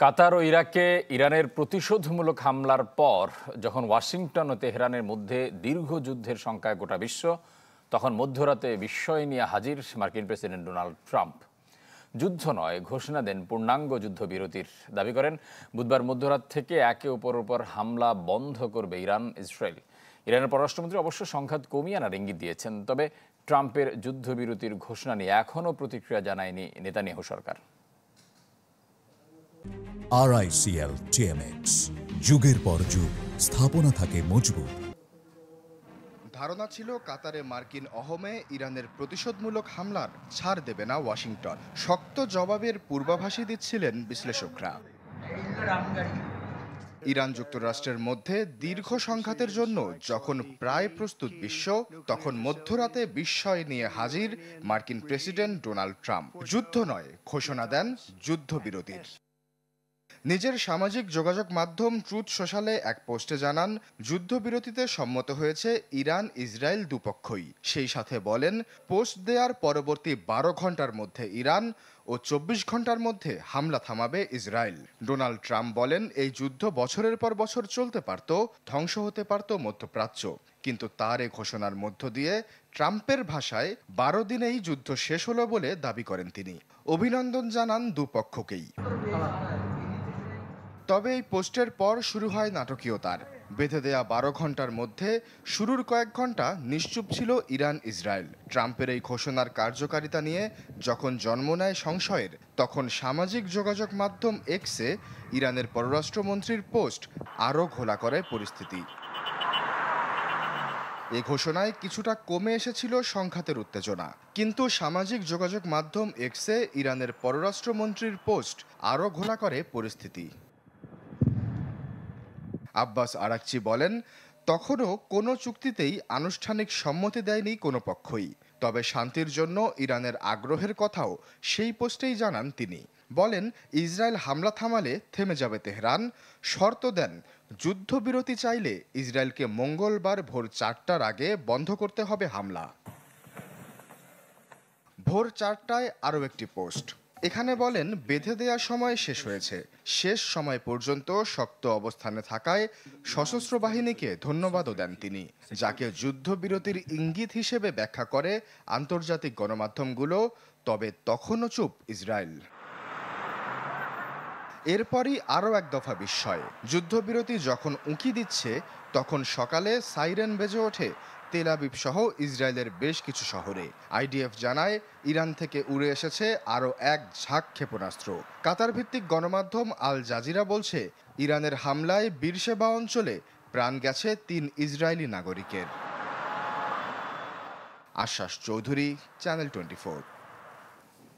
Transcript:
কাতার ও ইরাকে ইরানের প্রতিশোধমূলক হামলার পর যখন ওয়াশিংটন ও তেহরানের মধ্যে দীর্ঘ যুদ্ধের শঙ্কায় গোটা বিশ্ব, তখন মধ্যরাতে বিস্ময় নিয়ে হাজির মার্কিন প্রেসিডেন্ট ডোনাল্ড ট্রাম্প। যুদ্ধ নয়, ঘোষণা দেন পূর্ণাঙ্গ যুদ্ধবিরতির। দাবি করেন বুধবার মধ্যরাত থেকে একে অপর হামলা বন্ধ করবে ইরান ইসরায়েল। ইরানের পররাষ্ট্রমন্ত্রী অবশ্য সংঘাত কমিয়ে আনার ইঙ্গিত দিয়েছেন, তবে ট্রাম্পের যুদ্ধবিরতির ঘোষণা নিয়ে এখনও প্রতিক্রিয়া জানায়নি নেতানিয়াহু সরকার। RICL TMX, যুগের পর যুগ স্থাপনা থাকে মজবুত। ধারণা ছিল কাতারে মার্কিন অহমে ইরানের প্রতিশোধমূলক হামলার ছাড় দেবে না ওয়াশিংটন। শক্ত জবাবের পূর্বাভাসই দিচ্ছিলেন বিশ্লেষকরা। ইরান যুক্তরাষ্ট্রের মধ্যে দীর্ঘ সংঘাতের জন্য যখন প্রায় প্রস্তুত বিশ্ব, তখন মধ্যরাতে বিস্ময় নিয়ে হাজির মার্কিন প্রেসিডেন্ট ডোনাল্ড ট্রাম্প। যুদ্ধ নয়, ঘোষণা দেন যুদ্ধবিরতির। নিজের সামাজিক যোগাযোগ মাধ্যম ট্রুথ সোশ্যালে এক পোস্টে জানান, যুদ্ধবিরতিতে সম্মত হয়েছে ইরান ইসরায়েল দুপক্ষই। সেই সাথে বলেন, পোস্ট দেওয়ার পরবর্তী 12 ঘন্টার মধ্যে ইরান ও 24 ঘন্টার মধ্যে হামলা থামাবে ইসরায়েল। ডোনাল্ড ট্রাম্প বলেন, এই যুদ্ধ বছরের পর বছর চলতে পারত, ধ্বংস হতে পারত মধ্যপ্রাচ্য। কিন্তু তার এ ঘোষণার মধ্য দিয়ে ট্রাম্পের ভাষায় 12 দিনেই যুদ্ধ শেষ হলো বলে দাবি করেন তিনি। অভিনন্দন জানান দুপক্ষকেই। তবে এই পোস্টের পর শুরু হয় নাটকীয়তার। বেঁধে দেয়া 12 ঘন্টার মধ্যে শুরুর কয়েক ঘন্টা নিশ্চুপ ছিল ইরান ইসরায়েল। ট্রাম্পের এই ঘোষণার কার্যকারিতা নিয়ে যখন জন্ম নেয় সংশয়ের, তখন সামাজিক যোগাযোগ মাধ্যম এক্সে ইরানের পররাষ্ট্রমন্ত্রীর পোস্ট আরও ঘোলা করে পরিস্থিতি। এ ঘোষণায় কিছুটা কমে এসেছিল সংঘাতের উত্তেজনা, কিন্তু সামাজিক যোগাযোগ মাধ্যম এক্সে ইরানের পররাষ্ট্রমন্ত্রীর পোস্ট আরও ঘোলা করে পরিস্থিতি। আব্বাস আরাকচি বলেন, তখনও কোনো চুক্তিতেই আনুষ্ঠানিক সম্মতি দেয়নি কোনো পক্ষই। তবে শান্তির জন্য ইরানের আগ্রহের কথাও সেই পোস্টেই জানান তিনি। বলেন, ইসরায়েল হামলা থামালে থেমে যাবে তেহরান। শর্ত দেন, যুদ্ধবিরতি চাইলে ইসরায়েলকে মঙ্গলবার ভোর 4টার আগে বন্ধ করতে হবে হামলা। ভোর 4টায় আরও একটি পোস্ট। এখানে বলেন, বেঁধে দেওয়ার সময় শেষ হয়েছে। শেষ সময় পর্যন্ত শক্ত অবস্থানে থাকায় সশস্ত্র বাহিনীকে ধন্যবাদও দেন তিনি, যাকে যুদ্ধবিরতির ইঙ্গিত হিসেবে ব্যাখ্যা করে আন্তর্জাতিক গণমাধ্যমগুলো। তবে তখনও চুপ ইসরায়েল। এরপরই আরও এক দফা বিস্ময়। যুদ্ধবিরতি যখন উঁকি দিচ্ছে, তখন সকালে সাইরেন বেজে ওঠে তেল আবিব সহ ইসরায়েলের বেশ কিছু শহরে। আইডিএফ জানায়, ইরান থেকে উড়ে এসেছে আরও এক ঝাঁক ক্ষেপণাস্ত্র। কাতার ভিত্তিক গণমাধ্যম আল জাজিরা বলছে, ইরানের হামলায় বীরশেবা অঞ্চলে প্রাণ গেছে 3 ইসরায়েলি নাগরিকের। আশ্বাস চৌধুরী, চ্যানেল 24।